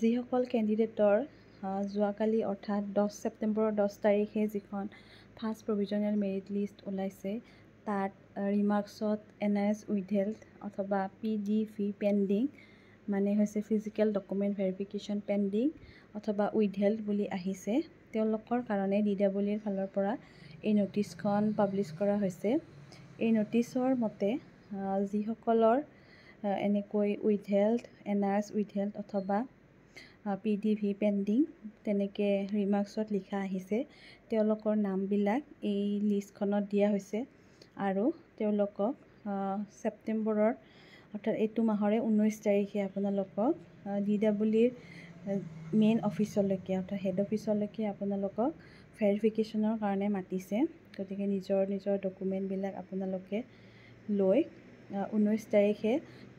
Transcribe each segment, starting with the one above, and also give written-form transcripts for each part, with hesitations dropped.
যিসকল কেণ্ডিডেটৰ যোৱাকালি অৰ্থাৎ 10 ছেপ্টেম্বৰৰ 10 তাৰিখে যিখন ফাৰ্ষ্ট প্ৰভিজনেল মেৰিট লিষ্ট ওলাইছে তাত ৰিমাৰ্কছত NIS উইথহেল্ড অথবা PDV পেণ্ডিং মানে হৈছে ফিজিকেল ডকুমেণ্ট ভেৰিফিকেশ্যন পেণ্ডিং অথবা উইথহেল্ড বুলি আহিছে। তেওঁলোকৰ কাৰণে DWIৰ ফালৰ পৰা এই ন'টিচখন পাব্লিছ কৰা হৈছে। এই ন'টিচৰ মতে যিসকলৰ এনেকৈ উইথহেল্ড NIS উইথহেল্ড অথবা PDV পেণ্ডিং তেনেকৈ ৰিমাৰ্কছত লিখা আহিছে তেওঁলোকৰ নামবিলাক এই লিষ্টখনত দিয়া হৈছে আৰু তেওঁলোকক ছেপ্টেম্বৰৰ অৰ্থাৎ এইটো মাহৰে 19 তাৰিখে আপোনালোকক DWIৰ মেইন অফিচলৈকে অৰ্থাৎ হেড অফিচলৈকে আপোনালোকক ভেৰিফিকেশ্যনৰ কাৰণে মাতিছে। গতিকে নিজৰ ডকুমেণ্টবিলাক আপোনালোকে লৈ 19 তাৰিখে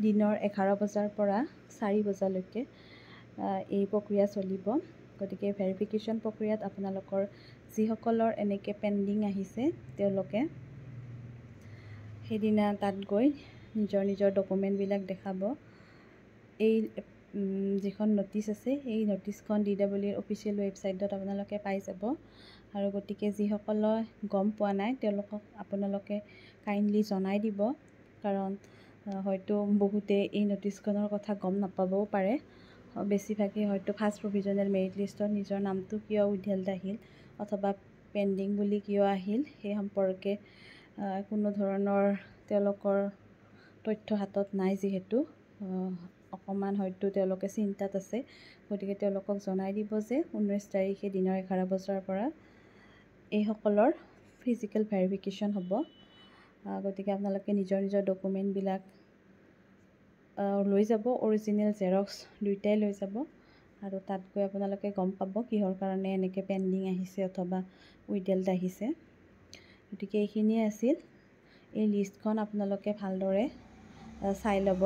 দিনৰ 11 বজাৰ পৰা 4 বজালৈকে এই প্ৰক্ৰিয়া চলিব। গতিকে ভেৰিফিকেশ্যন প্ৰক্ৰিয়াত আপোনালোকৰ যিসকলৰ এনেকৈ পেণ্ডিং আহিছে তেওঁলোকে সেইদিনা তাত গৈ নিজৰ ডকুমেণ্টবিলাক দেখাব। এই যিখন ন'টিচ আছে এই ন'টিচখন DWIৰ অফিচিয়েল ৱেবছাইটত আপোনালোকে পাই যাব আৰু গতিকে যিসকলে গম পোৱা নাই তেওঁলোকক আপোনালোকে কাইণ্ডলি জনাই দিব, কাৰণ হয়তো বহুতে এই ন'টিচখনৰ কথা গম নাপাবও পাৰে। বেছিভাগেই হয়তো ফাৰ্ষ্ট প্ৰভিজনেল মেৰিট লিষ্টত নিজৰ নামটো কিয় উইথহেল্ড আহিল অথবা পেণ্ডিং বুলি কিয় আহিল সেই সম্পৰ্কে কোনো ধৰণৰ তেওঁলোকৰ তথ্য হাতত নাই, যিহেতু অকণমান হয়তো তেওঁলোকে চিন্তাত আছে। গতিকে তেওঁলোকক জনাই দিব যে 19 তাৰিখে দিনৰ 11 বজাৰ পৰা এইসকলৰ ফিজিকেল ভেৰিফিকেশ্যন হ'ব। গতিকে আপোনালোকে নিজৰ ডকুমেণ্টবিলাক লৈ যাব, অৰিজিনেল জেৰক্স দুয়োটাই লৈ যাব আৰু তাত গৈ আপোনালোকে গম পাব কিহৰ কাৰণে এনেকৈ পেণ্ডিং আহিছে অথবা উইথহেল্ড আহিছে। গতিকে এইখিনিয়ে আছিল। এই লিষ্টখন আপোনালোকে ভালদৰে চাই ল'ব।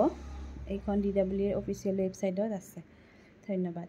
এইখন DWIৰ অফিচিয়েল ৱেবছাইটত আছে। ধন্যবাদ।